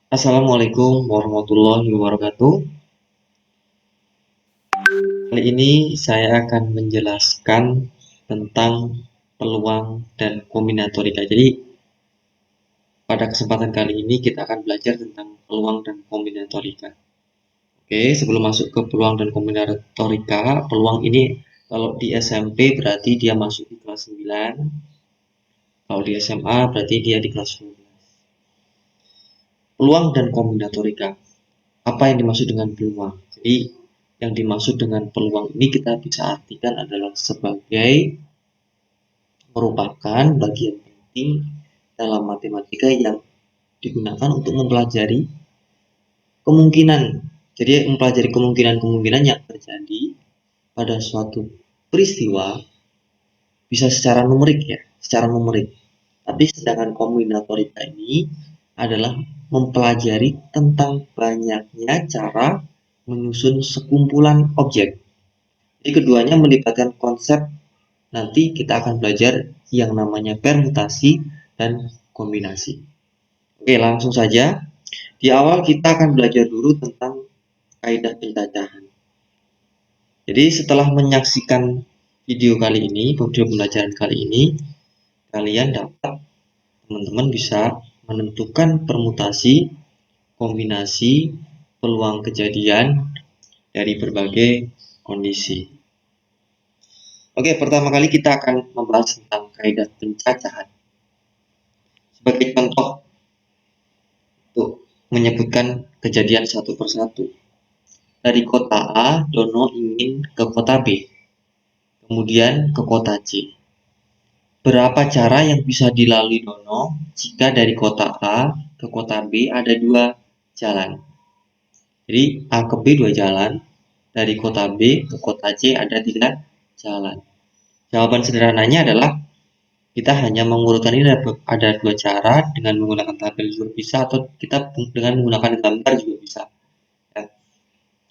Assalamualaikum warahmatullahi wabarakatuh. Kali ini saya akan menjelaskan tentang peluang dan kombinatorika. Jadi, pada kesempatan kali ini kita akan belajar tentang peluang dan kombinatorika. Oke, sebelum masuk ke peluang dan kombinatorika, peluang ini kalau di SMP berarti dia masuk di kelas 9, kalau di SMA berarti dia di kelas 12. Peluang dan kombinatorika. Apa yang dimaksud dengan peluang? Jadi, yang dimaksud dengan peluang ini kita bisa artikan adalah sebagai merupakan bagian penting dalam matematika yang digunakan untuk mempelajari kemungkinan. Jadi, mempelajari kemungkinan-kemungkinan yang terjadi pada suatu peristiwa bisa secara numerik ya, secara numerik. Tapi sedangkan kombinatorika ini adalah mempelajari tentang banyaknya cara menyusun sekumpulan objek. Jadi keduanya melibatkan konsep, nanti kita akan belajar yang namanya permutasi dan kombinasi. Oke, langsung saja. Di awal kita akan belajar dulu tentang kaidah pencacahan. Jadi setelah menyaksikan video kali ini, video pembelajaran kali ini, kalian dapat, teman-teman bisa menentukan permutasi, kombinasi, peluang kejadian dari berbagai kondisi. Oke, pertama kali kita akan membahas tentang kaidah pencacahan. Sebagai contoh untuk menyebutkan kejadian satu persatu. Dari kota A, Dono ingin ke kota B, kemudian ke kota C. Berapa cara yang bisa dilalui Dono jika dari kota A ke kota B ada dua jalan? Jadi A ke B dua jalan, dari kota B ke kota C ada tiga jalan. Jawaban sederhananya adalah kita hanya mengurutkan ini ada dua cara, dengan menggunakan tabel juga bisa, atau kita dengan menggunakan gambar juga bisa.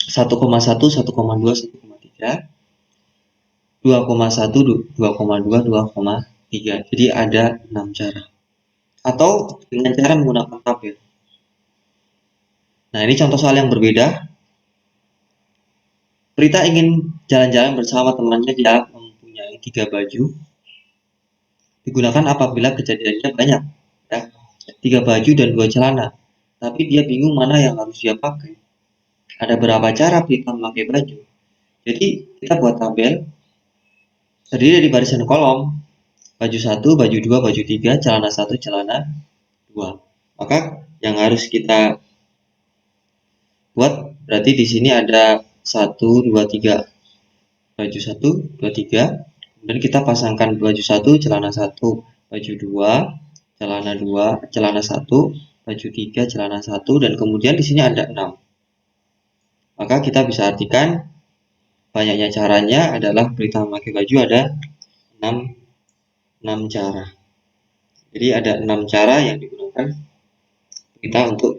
1,1, 1,2, 1,3, 2,1, 2,2, 2,3. Jadi ada 6 cara. Atau dengan cara menggunakan tabel. Nah, ini contoh soal yang berbeda. Prita ingin jalan-jalan bersama temannya, dia mempunyai 3 baju. Digunakan apabila kejadiannya banyak. Ya, 3 baju dan 2 celana. Tapi dia bingung mana yang harus dia pakai. Ada berapa cara Prita memakai baju. Jadi kita buat tabel terdiri dari barisan kolom. Baju 1, baju 2, baju 3, celana 1, celana 2. Maka yang harus kita buat berarti di sini ada 1, 2, 3. Baju 1, 2, 3. Kemudian kita pasangkan baju 1, celana 1, baju 2, celana 2, celana 1, baju 3, celana 1, dan kemudian di sini ada 6. Maka kita bisa artikan banyaknya caranya adalah Prita memakai baju ada 6 cara. Jadi ada 6 cara yang digunakan kita untuk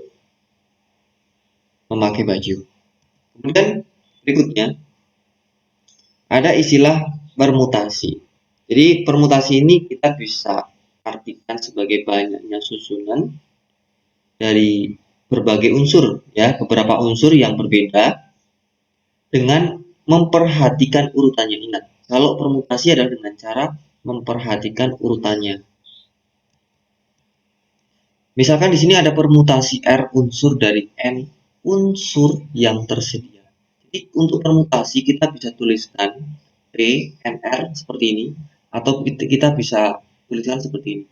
memakai baju. Kemudian berikutnya ada istilah permutasi. Jadi permutasi ini kita bisa artikan sebagai banyaknya susunan dari berbagai unsur, ya, beberapa unsur yang berbeda dengan memperhatikan urutannya. Ingat, kalau permutasi adalah dengan cara memperhatikan urutannya. Misalkan di sini ada permutasi R unsur dari N unsur yang tersedia. Jadi untuk permutasi kita bisa tuliskan P, NR seperti ini, atau kita bisa tuliskan seperti ini.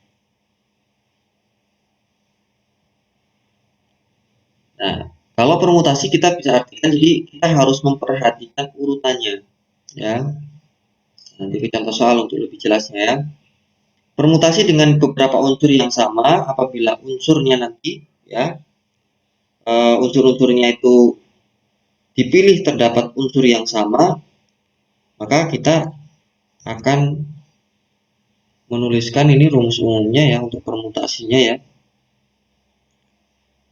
Nah, kalau permutasi kita bisa artikan, jadi kita harus memperhatikan urutannya, ya. Nanti kita contoh soal untuk lebih jelasnya, ya. Permutasi dengan beberapa unsur yang sama apabila unsurnya nanti, ya, unsur-unsurnya itu dipilih terdapat unsur yang sama, maka kita akan menuliskan ini rumus umumnya ya untuk permutasinya, ya.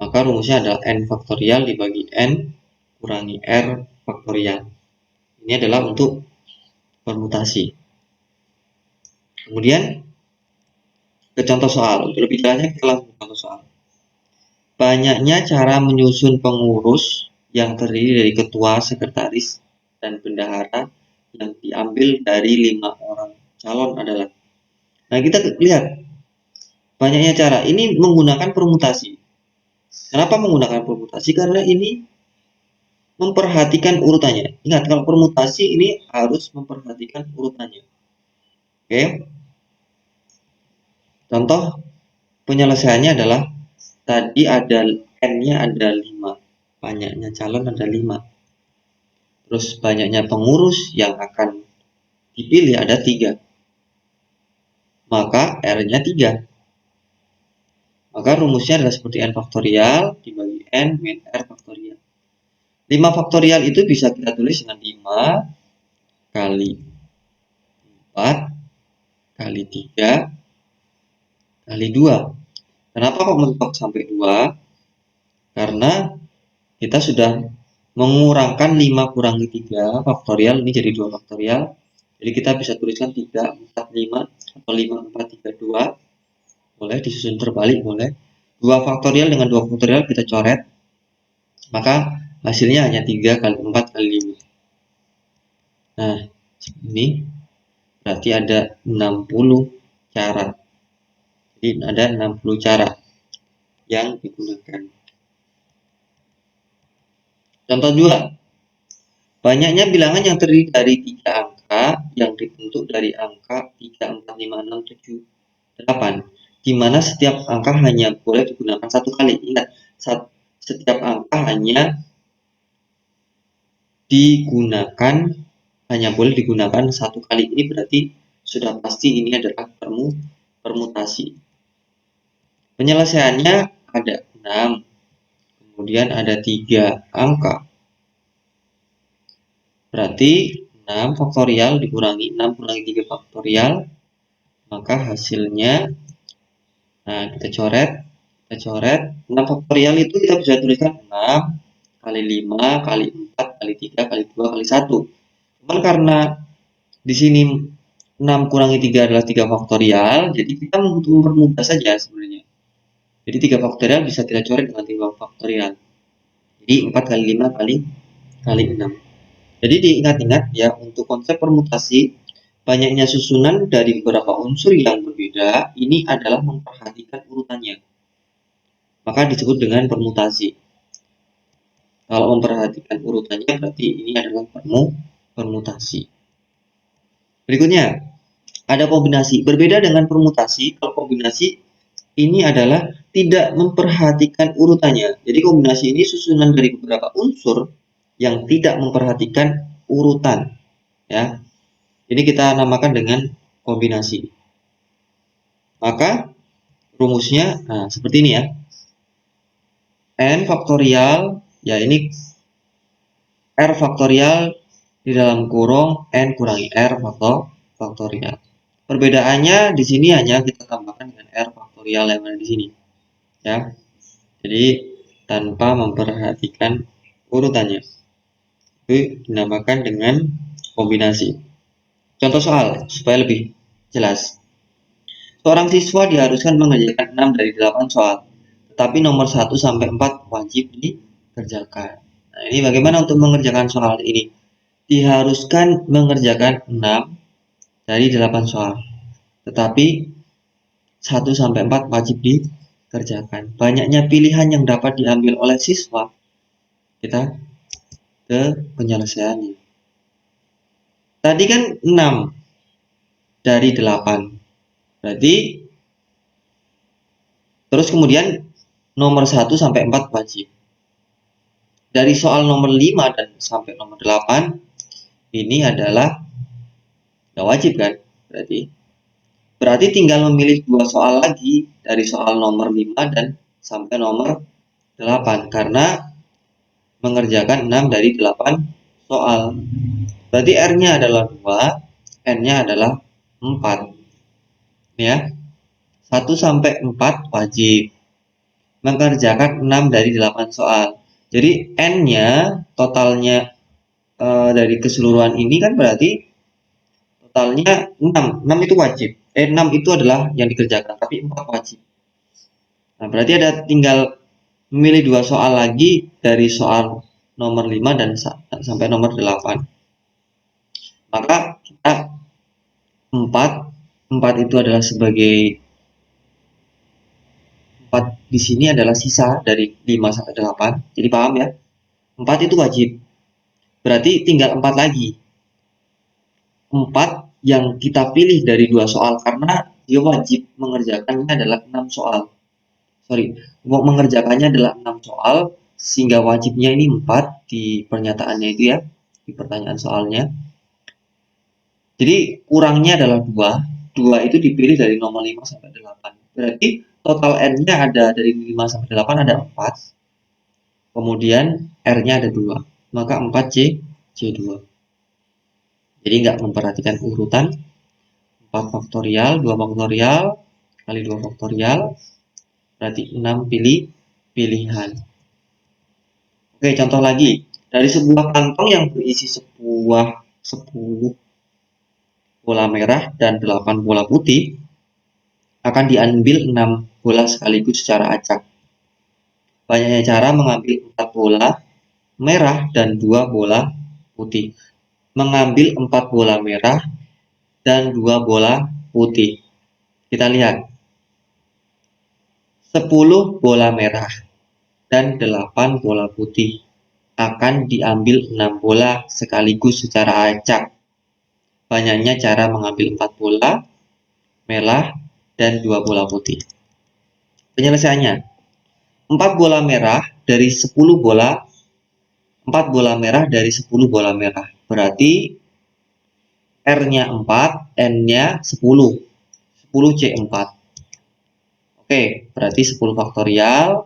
Maka rumusnya adalah n faktorial dibagi n kurangi r faktorial. Ini adalah untuk permutasi. Kemudian ke contoh soal. Untuk lebih jelasnya kita langsung ke contoh soal. banyaknya cara menyusun pengurus yang terdiri dari ketua, sekretaris, dan bendahara yang diambil dari 5 orang calon adalah. Nah, kita lihat banyaknya cara. Ini menggunakan permutasi. Kenapa menggunakan permutasi? Karena ini memperhatikan urutannya. Ingat, kalau permutasi ini harus memperhatikan urutannya. Oke. Contoh penyelesaiannya adalah tadi ada N-nya ada 5. Banyaknya calon ada 5. Terus banyaknya pengurus yang akan dipilih ada 3. Maka R-nya 3. Maka rumusnya adalah seperti N faktorial dibagi N min R faktorial. 5 faktorial itu bisa kita tulis dengan 5 kali 4 kali 3 kali 2. Kenapa kok mentok sampai 2? Karena kita sudah mengurangkan 5 kurangi 3 faktorial, ini jadi 2 faktorial. Jadi kita bisa tuliskan 3, 4, 5 atau 5, 4, 3, 2. Boleh disusun terbalik, boleh. 2 faktorial dengan 2 faktorial kita coret. Maka hasilnya hanya 3 kali 4 kali 5. Nah, ini berarti ada 60 cara. Jadi ada 60 cara yang digunakan. Contoh 2. Banyaknya bilangan yang terdiri dari 3 angka yang dibentuk dari angka 3, 4, 5, 6, 7, 8. Di mana setiap angka hanya boleh digunakan satu kali. Ingat, setiap angka hanya boleh digunakan satu kali. Ini berarti sudah pasti ini adalah permutasi. Penyelesaiannya ada 6. Kemudian ada 3 angka. Berarti 6 faktorial dikurangi 6 kurangi 3 faktorial. Maka hasilnya, nah kita coret. 6 faktorial itu kita bisa tuliskan 6 kali 5 kali 4 kali 3 kali 2 kali 1. Cuman karena di sini 6 kurangi 3 adalah 3 faktorial, jadi kita untuk mempermudah saja sebenarnya. Jadi 3 faktorial bisa kita coret dengan 3 faktorial. Jadi 4 kali 5 kali 6. Jadi diingat-ingat ya, untuk konsep permutasi, banyaknya susunan dari beberapa unsur yang berbeda, ini adalah memperhatikan urutannya. Maka disebut dengan permutasi. Kalau memperhatikan urutannya berarti ini adalah permutasi. Berikutnya, ada kombinasi. Berbeda dengan permutasi, kalau kombinasi ini adalah tidak memperhatikan urutannya. Jadi kombinasi ini susunan dari beberapa unsur yang tidak memperhatikan urutan. Ya, ini kita namakan dengan kombinasi. Maka rumusnya seperti ini ya. N faktorial, ya ini R faktorial di dalam kurung N kurangi R faktorial. Perbedaannya di sini hanya kita tambahkan dengan R faktorial yang ada di sini. Ya. Jadi tanpa memperhatikan urutannya. Itu dinamakan dengan kombinasi. Contoh soal supaya lebih jelas. Seorang siswa diharuskan mengerjakan 6 dari 8 soal, tetapi nomor 1 sampai 4 wajib dikerjakan. Nah, ini bagaimana untuk mengerjakan soal ini? Diharuskan mengerjakan 6 dari 8 soal, tetapi 1 sampai 4 wajib dikerjakan. Banyaknya pilihan yang dapat diambil oleh siswa. Kita ke penyelesaiannya. Tadi kan 6 dari 8. Berarti terus kemudian nomor 1 sampai 4 wajib. Dari soal nomor 5 dan sampai nomor 8 ini adalah nggak wajib kan? Berarti tinggal memilih 2 soal lagi dari soal nomor 5 dan sampai nomor 8 karena mengerjakan 6 dari 8 soal. Berarti R-nya adalah 2, N-nya adalah 4. Ya. 1 sampai 4 wajib. Mengerjakan 6 dari 8 soal. Jadi N-nya totalnya dari keseluruhan ini kan berarti totalnya 6. 6 itu wajib. 6 itu adalah yang dikerjakan, tapi 4 wajib. Nah, berarti ada tinggal memilih 2 soal lagi dari soal nomor 5 dan sampai nomor 8. Maka kita 4 itu adalah sebagai 4 di sini adalah sisa dari 5 sampai 8. Jadi paham ya? 4 itu wajib. Berarti tinggal 4 lagi. 4 yang kita pilih dari 2 soal karena dia wajib mengerjakannya adalah 6 soal. Sorry, mengerjakannya adalah 6 soal sehingga wajibnya ini 4 di pernyataannya itu ya, di pertanyaan soalnya. Jadi kurangnya adalah 2. 2 itu dipilih dari nomor 5 sampai 8. Berarti total N-nya ada dari 5 sampai 8 ada 4. Kemudian R-nya ada 2. Maka 4C2. Jadi nggak memperhatikan urutan. 4 faktorial, 2 faktorial, kali 2 faktorial, berarti 6 pilihan. Oke, contoh lagi. Dari sebuah kantong yang berisi 10 bola merah dan 8 bola putih, akan diambil 6 bola sekaligus secara acak. Banyaknya cara mengambil 4 bola merah dan 2 bola putih. Mengambil 4 bola merah dan 2 bola putih. Kita lihat. 10 bola merah dan 8 bola putih. Akan diambil 6 bola sekaligus secara acak. Banyaknya cara mengambil 4 bola merah dan 2 bola putih. Penyelesaiannya. 4 bola merah dari 10 bola 4 bola merah dari 10 bola merah. Berarti R-nya 4, N-nya 10. 10C4. Oke, berarti 10 faktorial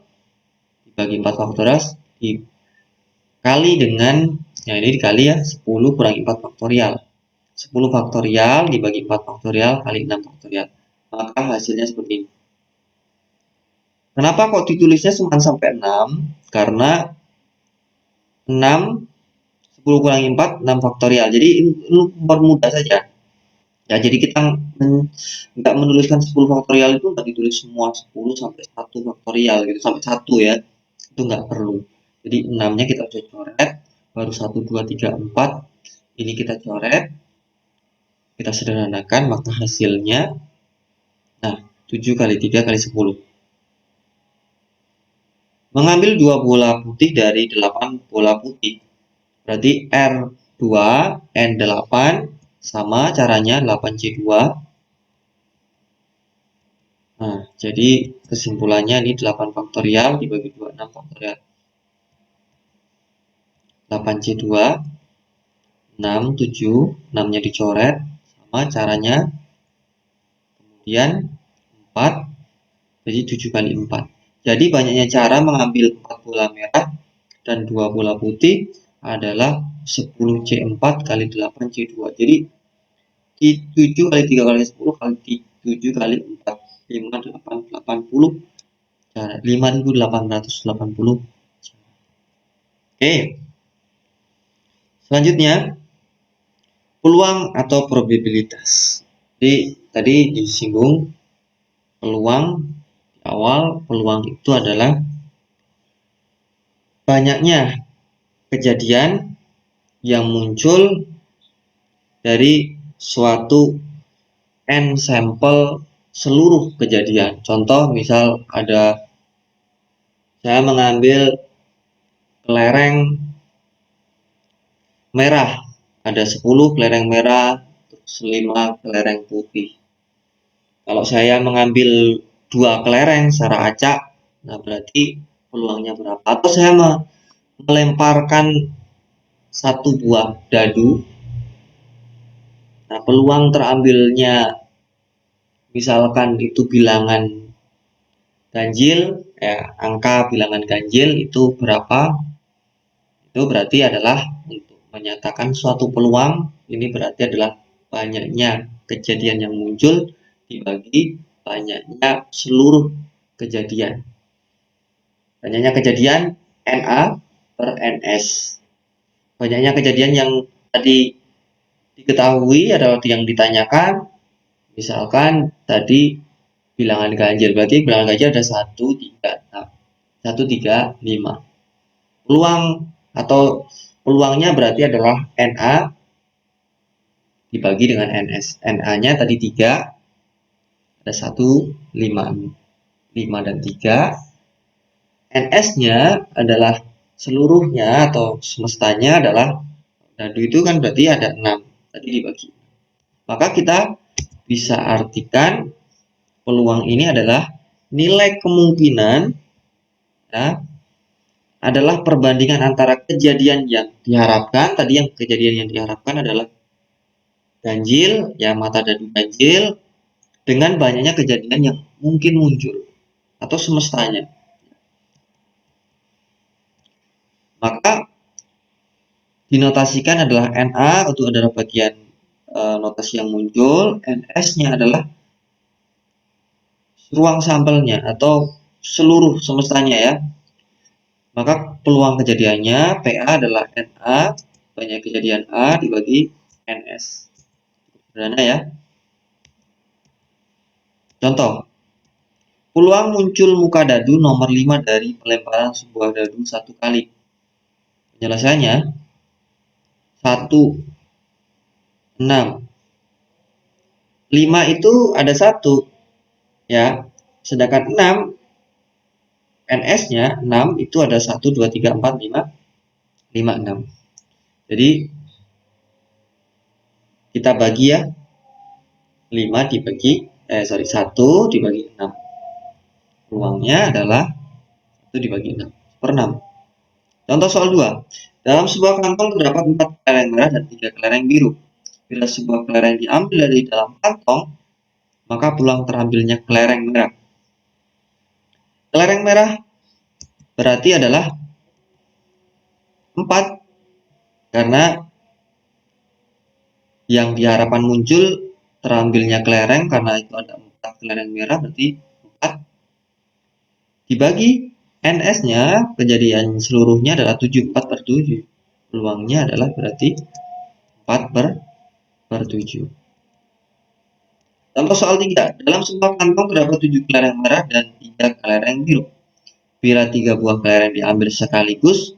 dibagi 4 faktorial dikali dengan, ya ini dikali ya, 10 kurangi 4 faktorial. 10 faktorial dibagi 4 faktorial kali 6 faktorial. Maka hasilnya seperti ini. Kenapa kok ditulisnya cuma sampai 6? Karena 6, 10 kurangi 4, 6 faktorial. Jadi ini mempermudah saja. Ya, jadi kita nggak menuliskan 10 faktorial itu nggak ditulis semua 10 sampai 1 faktorial gitu, sampai 1 ya. Itu nggak perlu. Jadi 6-nya kita udah coret, baru 1, 2, 3, 4. Ini kita coret, kita sederhanakan, maka hasilnya, nah, 7 kali 3 kali 10. Mengambil 2 bola putih dari 8 bola putih. Berarti R2, N8 sama caranya 8C2. Nah, jadi kesimpulannya ini 8 faktorial dibagi 2, 6 faktorial. 8C2, 6, 7, 6-nya dicoret, sama caranya. Kemudian 4, jadi 7 kali 4. Jadi banyaknya cara mengambil 4 bola merah dan 2 bola putih adalah 10C4 kali 8C2. Jadi 7 kali 3 kali 10 kali 7 kali 4. 5, 8, 80. 5.880. Oke. Selanjutnya, peluang atau probabilitas. Jadi tadi disinggung peluang di awal. Peluang itu adalah banyaknya kejadian yang muncul dari suatu n sampel seluruh kejadian. Contoh misal saya mengambil kelereng merah, ada 10 kelereng merah, 5 kelereng putih. Kalau saya mengambil 2 kelereng secara acak, nah berarti peluangnya berapa? Atau saya melemparkan 1 buah dadu, nah peluang terambilnya misalkan itu bilangan ganjil, ya, angka bilangan ganjil itu berapa? Itu berarti adalah untuk menyatakan suatu peluang, ini berarti adalah banyaknya kejadian yang muncul dibagi banyaknya seluruh kejadian. Banyaknya kejadian NA per NS. Banyaknya kejadian yang tadi diketahui atau yang ditanyakan, misalkan tadi bilangan ganjil, berarti bilangan ganjil ada 1, 3, 6. 135. Peluang atau peluangnya berarti adalah NA dibagi dengan NS. NA-nya tadi 3, ada 1, 5, 5 dan 3. NS-nya adalah seluruhnya atau semestanya adalah dadu itu kan berarti ada 6 tadi dibagi. Maka kita bisa artikan peluang ini adalah nilai kemungkinan ya, adalah perbandingan antara kejadian yang diharapkan, tadi yang kejadian yang diharapkan adalah ganjil, ya mata dadu ganjil, dengan banyaknya kejadian yang mungkin muncul atau semestanya. Maka dinotasikan adalah NA itu adalah bagian notasi yang muncul, NS-nya adalah ruang sampelnya atau seluruh semestanya ya. Maka peluang kejadiannya PA adalah NA, banyak kejadian A dibagi NS. Sederhana ya. Contoh, peluang muncul muka dadu nomor 5 dari pelemparan sebuah dadu 1 kali. Penjelasannya 1, 6. 5 itu ada 1 ya. Sedangkan 6 NS-nya 6 itu ada 1, 2, 3, 4, 5, 6. Jadi kita bagi ya. 5 dibagi 1 dibagi 6. Peluangnya adalah 1 dibagi 6 per 6. Contoh soal 2. Dalam sebuah kantong terdapat 4 kelereng merah dan 3 kelereng biru. Bila sebuah kelereng diambil dari dalam kantong, maka peluang terambilnya kelereng merah. Kelereng merah berarti adalah 4 karena yang diharapkan muncul terambilnya kelereng karena itu ada 4 kelereng merah berarti 4 dibagi NS-nya kejadian seluruhnya adalah 7, 4 per 7. Peluangnya adalah berarti 4 per 7. Contoh soal 3. Dalam sebuah kantong terdapat 7 kelereng merah dan 3 kelereng biru. Bila 3 buah kelereng diambil sekaligus,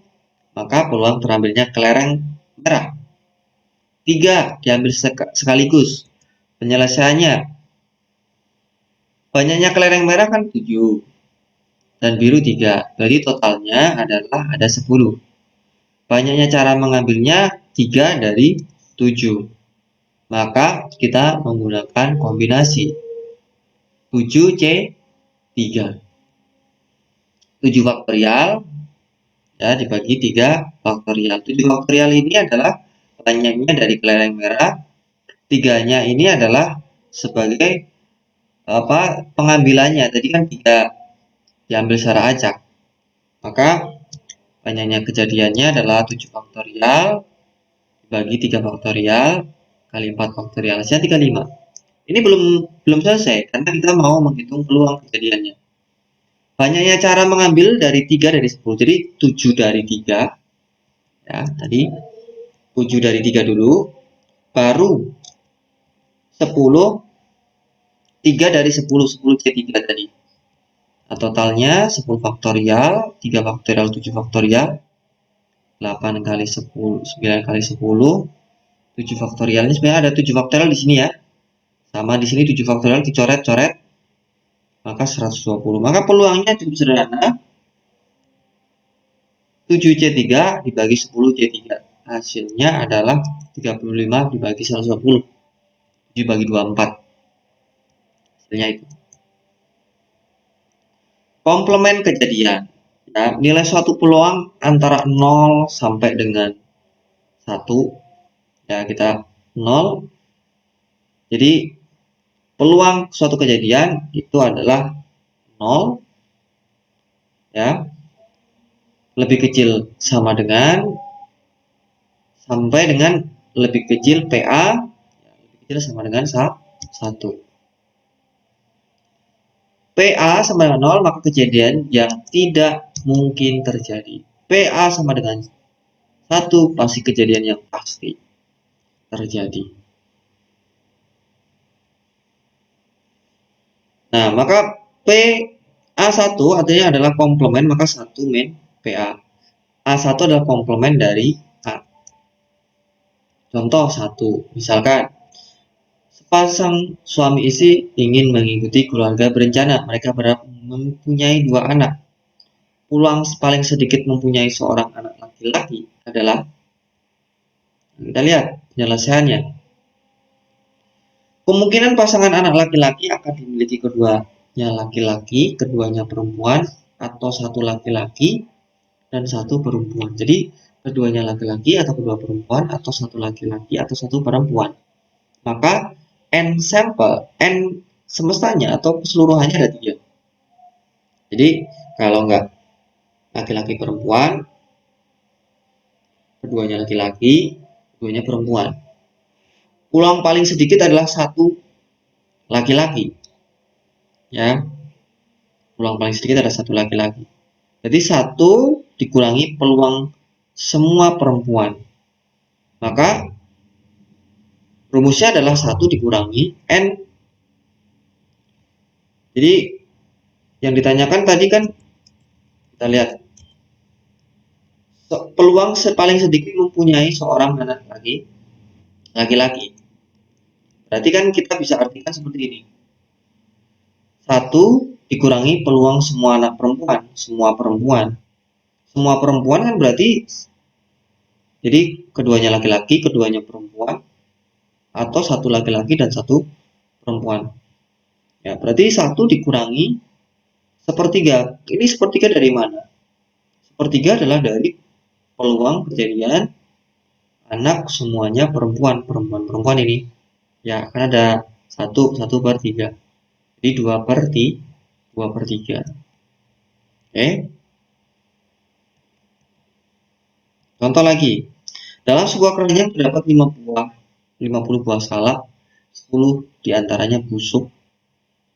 maka peluang terambilnya kelereng merah. 3 diambil sekaligus. Penyelesaiannya, banyaknya kelereng merah kan 7 dan biru 3. Jadi totalnya adalah ada 10. Banyaknya cara mengambilnya 3 dari 7. Maka kita menggunakan kombinasi 7C3. 7 faktorial ya dibagi 3 faktorial. 7 faktorial ini adalah banyaknya dari kelereng merah. 3-nya ini adalah sebagai pengambilannya. Tadi kan 3 diambil secara acak. Maka banyaknya kejadiannya adalah 7 faktorial dibagi 3 faktorial kali 4 faktorial. Hasilnya 35. Ini belum selesai karena kita mau menghitung peluang kejadiannya. Banyaknya cara mengambil dari 3 dari 10. Jadi 7 dari 3. Ya, tadi 7 dari 3 dulu. Baru 10. 3 dari 10. 10C3 tadi. Nah, totalnya 10 faktorial. 3 faktorial 7 faktorial. 8 kali 10. 9 kali 10. 7 faktorial. Ini sebenarnya ada 7 faktorial di sini ya. Sama di sini 7 faktorial dicoret-coret. Maka 120. Maka peluangnya cukup sederhana. 7C3 dibagi 10C3. Hasilnya adalah 35 dibagi 120. 7 bagi 24. Hasilnya itu. Komplement kejadian. Nah, nilai suatu peluang antara 0 sampai dengan 1. Ya, kita 0. Jadi, peluang suatu kejadian itu adalah 0. Ya. Lebih kecil sama dengan sampai dengan lebih kecil PA lebih kecil sama dengan 1. PA sama dengan 0 maka kejadian yang tidak mungkin terjadi. PA sama dengan 1 pasti kejadian yang pasti terjadi. Nah, maka P A1 artinya adalah komplement, maka 1 min PA. A1 adalah komplement dari A. Contoh 1, misalkan sepasang suami istri ingin mengikuti keluarga berencana. Mereka mempunyai 2 anak. Peluang paling sedikit mempunyai seorang anak laki-laki adalah, kita lihat penyelesaiannya. Kemungkinan pasangan anak laki-laki akan dimiliki keduanya laki-laki, keduanya perempuan, atau satu laki-laki dan satu perempuan. Jadi keduanya laki-laki atau kedua perempuan, atau satu laki-laki atau satu perempuan. Maka n sampel, n semestanya atau keseluruhannya ada 3. Jadi kalau enggak laki-laki perempuan, keduanya laki-laki, keduanya perempuan. Peluang paling sedikit adalah satu laki-laki. Ya, peluang paling sedikit adalah satu laki-laki. Jadi 1 dikurangi peluang semua perempuan. Maka rumusnya adalah 1 dikurangi n. Jadi yang ditanyakan tadi kan, kita lihat, peluang paling sedikit mempunyai seorang anak laki-laki. Berarti kan kita bisa artikan seperti ini. 1 dikurangi peluang semua anak perempuan, semua perempuan. Semua perempuan kan berarti, jadi keduanya laki-laki, keduanya perempuan, atau satu laki-laki dan satu perempuan. Ya, berarti 1 dikurangi sepertiga. Ini sepertiga dari mana? Sepertiga adalah dari peluang kejadian anak semuanya perempuan ini. Ya, kan ada 1/3. Jadi 2/3. Oke. Contoh lagi. Dalam sebuah keranjang terdapat 50 buah salak, 10 diantaranya busuk.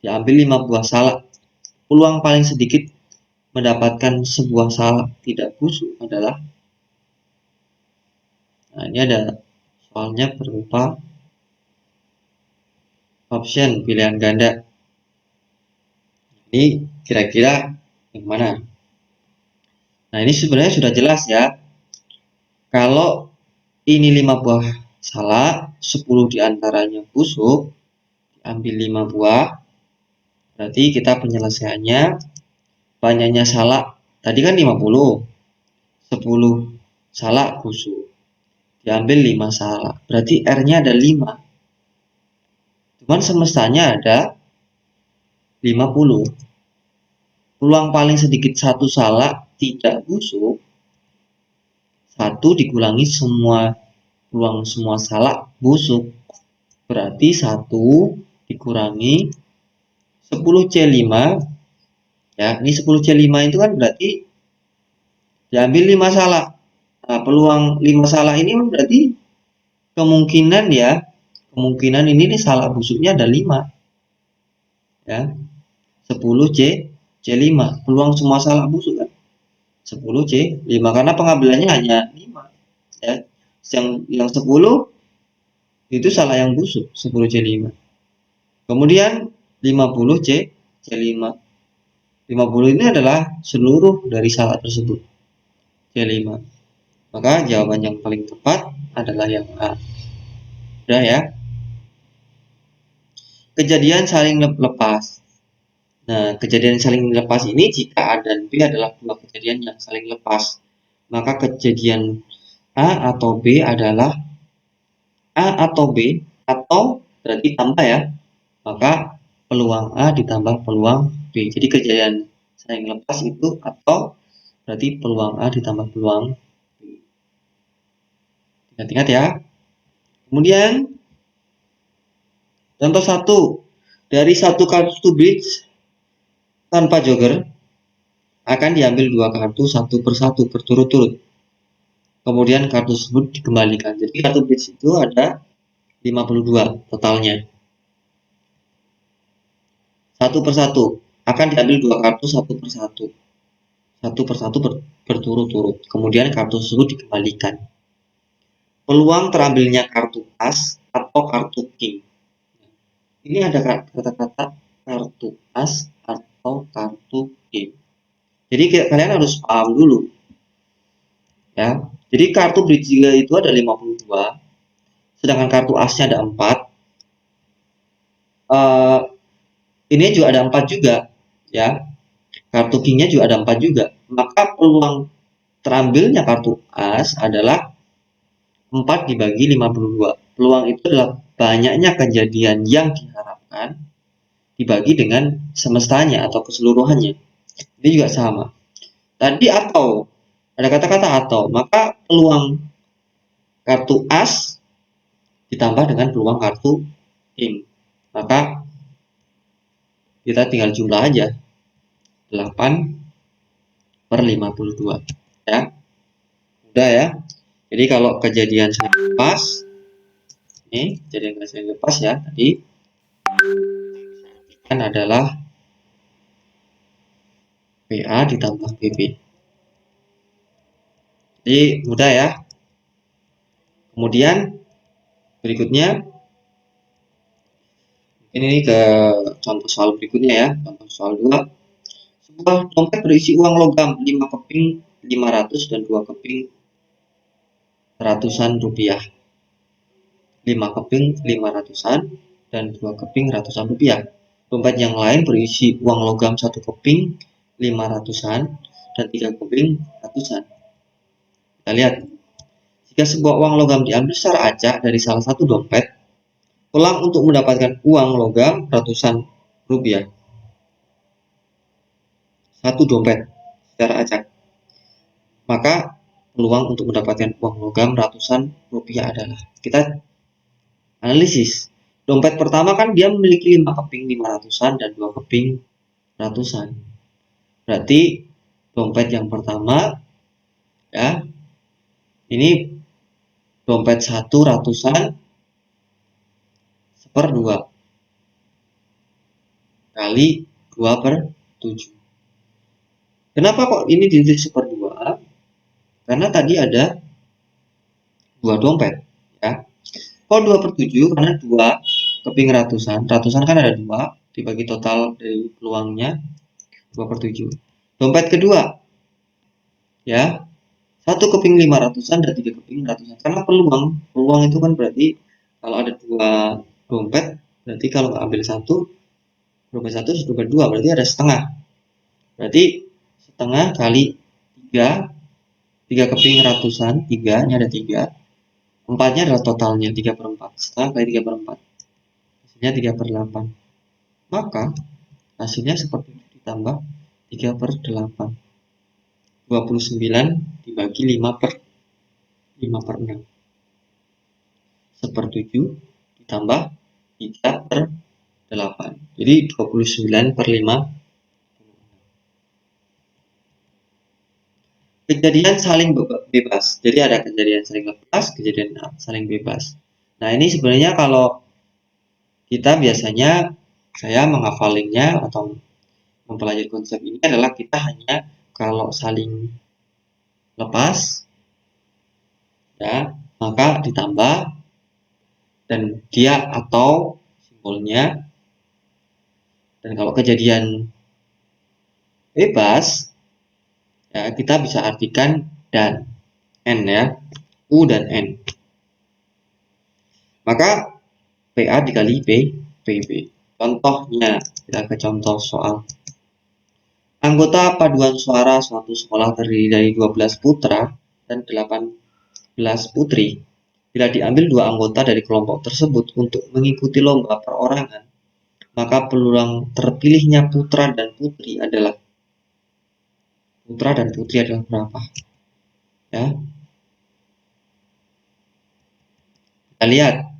Diambil 5 buah salak. Peluang paling sedikit mendapatkan sebuah salak tidak busuk adalah, nah ini ada soalnya berupa option, pilihan ganda. Ini kira-kira yang mana? Nah, ini sebenarnya sudah jelas ya. Kalau ini 5 buah salak, 10 diantaranya busuk, ambil 5 buah, berarti kita penyelesaiannya, banyaknya salak, tadi kan 50, 10 salak busuk, diambil 5 salak, berarti R-nya ada 5. Cuman semestanya ada 50. Peluang paling sedikit satu salak tidak busuk, 1 dikurangi peluang semua salak busuk, berarti 1 dikurangi 10C5. Ya, ini 10C5 itu kan berarti diambil 5 salak. Nah, peluang 5 salak ini berarti kemungkinan ini nih salak busuknya ada 5. Ya. 10C5. Peluang semua salak busuk kan 10C5 karena pengambilannya hanya 5. Ya. Yang 10 itu salak yang busuk, 10C5. Kemudian 50C5. 50 ini adalah seluruh dari salak tersebut, C5. Maka jawaban yang paling tepat adalah yang A. Udah ya. Kejadian saling lepas. Nah, kejadian saling lepas ini jika A dan B adalah 2 kejadian yang saling lepas, maka kejadian A atau B adalah A atau B, atau berarti tambah ya. Maka peluang A ditambah peluang B. Jadi kejadian saling lepas itu atau berarti peluang A ditambah peluang B. Ingat-ingat ya. Kemudian contoh 1, dari 1 kartu bridge tanpa joker akan diambil 2 kartu satu persatu berturut-turut. Kemudian kartu tersebut dikembalikan. Jadi kartu bridge itu ada 52 totalnya. Satu persatu akan diambil 2 kartu satu persatu berturut-turut. Kemudian kartu tersebut dikembalikan. Peluang terambilnya kartu as atau kartu king. Ini ada kata-kata kartu as atau kartu IM. Jadi kalian harus paham dulu ya. Jadi kartu bridge itu ada 52, sedangkan kartu asnya ada 4. Ini juga ada 4 juga ya. Kartu kingnya juga ada 4 juga. Maka peluang terambilnya kartu as adalah 4 dibagi 52. Peluang itu adalah banyaknya kejadian yang diharapkan dibagi dengan semestanya atau keseluruhannya. Ini juga sama. Tadi atau, ada kata-kata atau, maka peluang kartu as ditambah dengan peluang kartu king. Maka kita tinggal jumlah aja. 8/52 ya. Udah ya. Jadi kalau kejadian sering lepas, ini kejadian sering lepas ya tadi kan adalah PA ditambah PP. Jadi mudah ya. Kemudian berikutnya ini ke contoh soal berikutnya ya. Contoh soal 2. Sebuah dompet berisi uang logam 5 keping 500 dan 2 keping ratusan rupiah. 5 keping 500-an dan 2 keping ratusan rupiah. Dompet yang lain berisi uang logam 1 keping 500-an dan 3 keping ratusan. Kita lihat. Jika sebuah uang logam diambil secara acak dari salah satu dompet, peluang untuk mendapatkan uang logam ratusan rupiah. Satu dompet secara acak. Maka peluang untuk mendapatkan uang logam ratusan rupiah adalah, kita analisis. Dompet pertama kan dia memiliki 5 keping 500-an dan 2 keping ratusan. Berarti dompet yang pertama ya, ini dompet 1 ratusan /2 kali 2/7. Kenapa kok ini ditulis 1/2? Karena tadi ada 2 dompet ya. Kok 2/7? Karena 2 keping ratusan. Ratusan kan ada 2, dibagi total dari peluangnya 2/7. Dompet kedua ya, 1 keping 500-an dan 3 keping ratusan. Karena peluang itu kan berarti kalau ada 2 dompet, berarti kalau ambil satu, dompet 1 dompet 2, berarti ada setengah. Berarti setengah kali 3 keping ratusan, 3, ini ada 3. 4-nya adalah totalnya 3/4. Setengah kali 3/4. Hasilnya 3/8. Maka hasilnya seperti itu, ditambah 3/8. 29 dibagi 5/6. 1/7 ditambah 3/8. Jadi 29/5. Kejadian saling bebas. Jadi ada kejadian saling lepas, kejadian saling bebas. Nah, ini sebenarnya kalau kita biasanya, saya menghafalinya atau mempelajari konsep ini adalah kita hanya kalau saling lepas ya, maka ditambah dan dia atau simbolnya. Dan kalau kejadian bebas ya, kita bisa artikan dan n ya, u dan n. Maka PA dikali PB. Contohnya, kita ke contoh soal. Anggota paduan suara suatu sekolah terdiri dari 12 putra dan 18 putri. Bila diambil 2 anggota dari kelompok tersebut untuk mengikuti lomba perorangan, maka peluang terpilihnya putra dan putri adalah berapa? Ya. Kita lihat.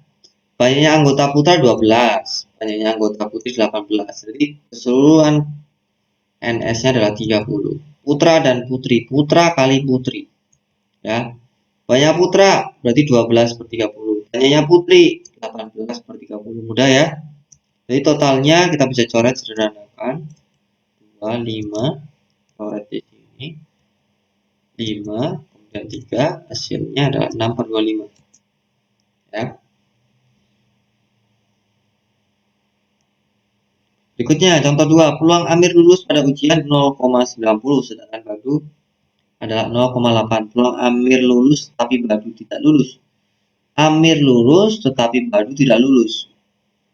Banyaknya anggota putra 12, banyaknya anggota putri 18. Jadi keseluruhan NS-nya adalah 30. Putra dan putri, putra kali putri. Ya. Banyak putra berarti 12/30. Banyaknya putri 18/30. Mudah ya. Jadi totalnya kita bisa coret sederhanakan. 2, 5, coret di sini. 5, kemudian 3, hasilnya adalah 6/25. Ya. Berikutnya, contoh 2, peluang Amir lulus pada ujian 0,90, sedangkan Badu adalah 0,8. Peluang Amir lulus tapi Badu tidak lulus. Amir lulus tetapi Badu tidak lulus.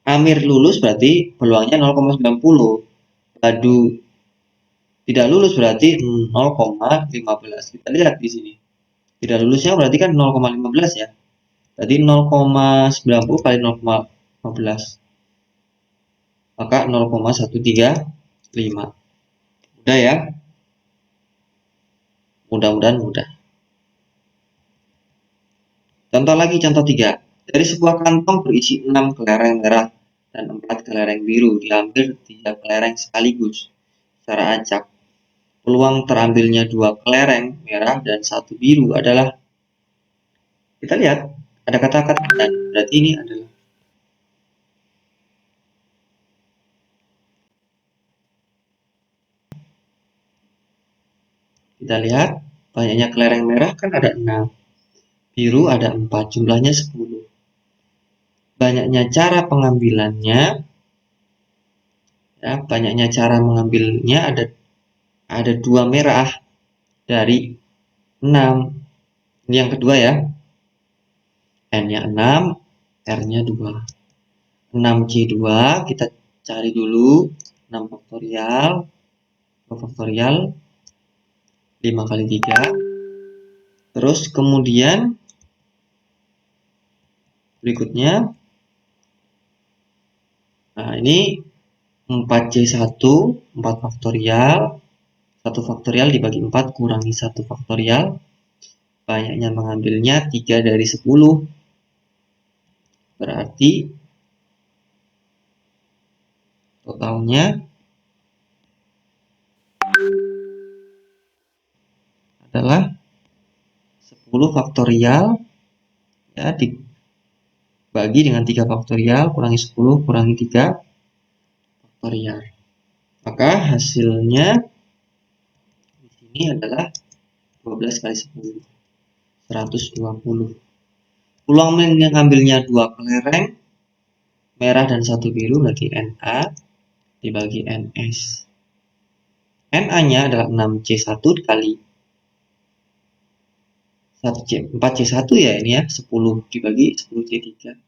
Amir lulus berarti peluangnya 0,90. Badu tidak lulus berarti 0,15. Kita lihat di sini. Tidak lulusnya berarti kan 0,15 ya. Berarti 0,90 kali 0,15. Maka 0,135. Mudah ya? Mudah-mudahan mudah. Contoh lagi, contoh 3. Dari sebuah kantong berisi 6 kelereng merah dan 4 kelereng biru, diambil 3 kelereng sekaligus secara acak. Peluang terambilnya 2 kelereng merah dan 1 biru adalah, kita lihat ada kata-kata dan, berarti ini adalah, kita lihat banyaknya kelereng merah kan ada 6, biru ada 4, jumlahnya 10. Banyaknya cara pengambilannya, ya, banyaknya cara mengambilnya ada 2 merah dari 6. Ini yang kedua ya. N-nya 6, R-nya 2. 6C2 kita cari dulu. 6 faktorial, 2 faktorial, 5 kali 3. Terus kemudian berikutnya, nah ini 4C1, 4 faktorial, 1 faktorial dibagi 4 kurangi 1 faktorial. Banyaknya mengambilnya 3 dari 10. Berarti totalnya adalah 10 faktorial, ya, dibagi dengan 3 faktorial kurangi 10 kurangi 3 faktorial. Maka hasilnya di sini adalah 12 kali 10, 120. Peluang yang ambilnya 2 kelereng merah dan 1 biru berarti Na dibagi Ns. Na-nya adalah 6C1 kali 4C1 ya, ini ya, 10 dibagi 10C3.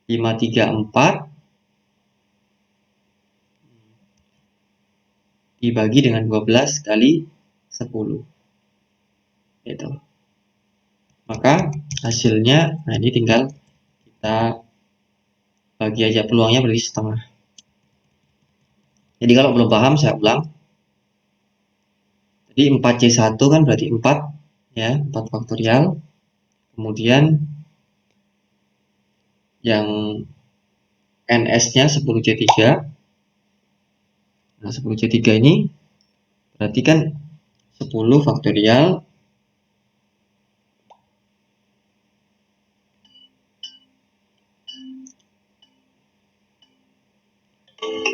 534 dibagi dengan 12 kali 10. Gitu. Maka hasilnya, nah ini tinggal kita bagi aja, peluangnya berarti setengah. Jadi kalau belum paham saya ulang. Jadi 4C1 kan berarti 4 ya, 4 faktorial. Kemudian yang NS-nya 10C3. Nah, 10C3 ini berarti kan 10 faktorial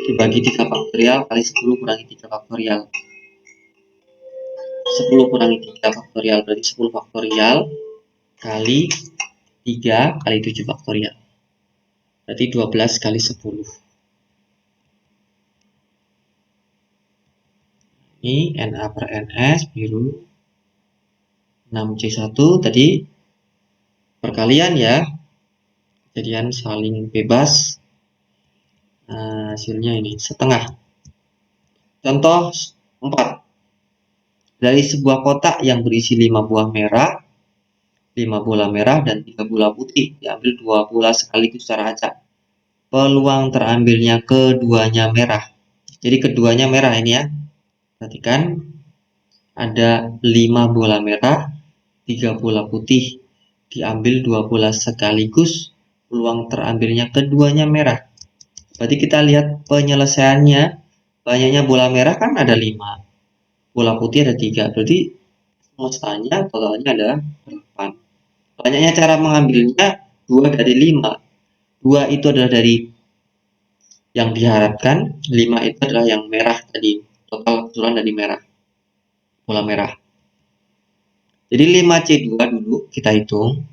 dibagi 3 faktorial kali 10 kurangi 3 faktorial. 10 kurangi 3 faktorial berarti 10 faktorial kali 3 kali 7 faktorial. Berarti 12 kali 10. Ini Na per Ns biru 6C1 tadi perkalian ya. Kejadian saling bebas. Nah, hasilnya ini setengah. Contoh 4. Dari sebuah kotak yang berisi 5 buah merah, 5 bola merah dan 3 bola putih, diambil 2 bola sekaligus secara acak. Peluang terambilnya keduanya merah. Jadi keduanya merah ini ya. Perhatikan ada 5 bola merah, 3 bola putih, diambil 2 bola sekaligus. Peluang terambilnya keduanya merah. Berarti kita lihat penyelesaiannya. Banyaknya bola merah kan ada 5, bola putih ada 3, berarti semestanya totalnya adalah 8. Banyaknya cara mengambilnya 2 dari 5. 2 itu adalah dari yang diharapkan, 5 itu adalah yang merah tadi. Total keseluruhan dari merah, bola merah. Jadi 5C2 dulu kita hitung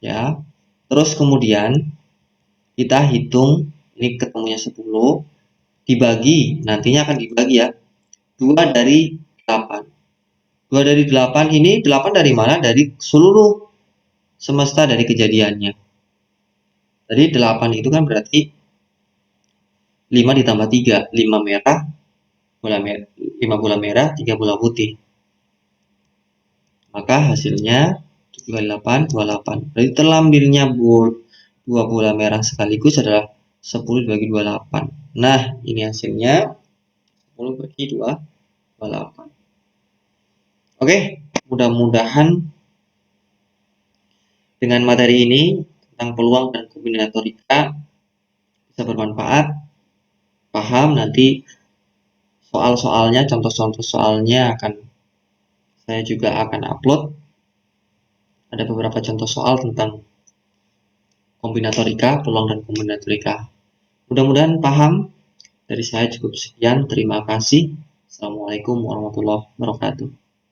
ya. Terus kemudian kita hitung Ini ketemunya 10, dibagi, nantinya akan dibagi ya, 2 dari 8. 2 dari 8 ini, 8 dari mana? Dari seluruh semesta dari kejadiannya. Jadi 8 itu kan berarti 5 ditambah 3, 5 merah, 5 bola merah, 3 bola putih. Maka hasilnya 7 kali 8, 28. Berarti terambilnya 2 bola merah sekaligus adalah 10 dibagi 28. Nah, ini hasilnya 10 bagi 28. Oke, mudah-mudahan dengan materi ini tentang peluang dan kombinatorika bisa bermanfaat. Paham, nanti soal-soalnya, contoh-contoh soalnya saya juga akan upload. Ada beberapa contoh soal tentang kombinatorika, peluang dan kombinatorika. Mudah-mudahan paham. Dari saya cukup sekian. Terima kasih. Assalamualaikum warahmatullahi wabarakatuh.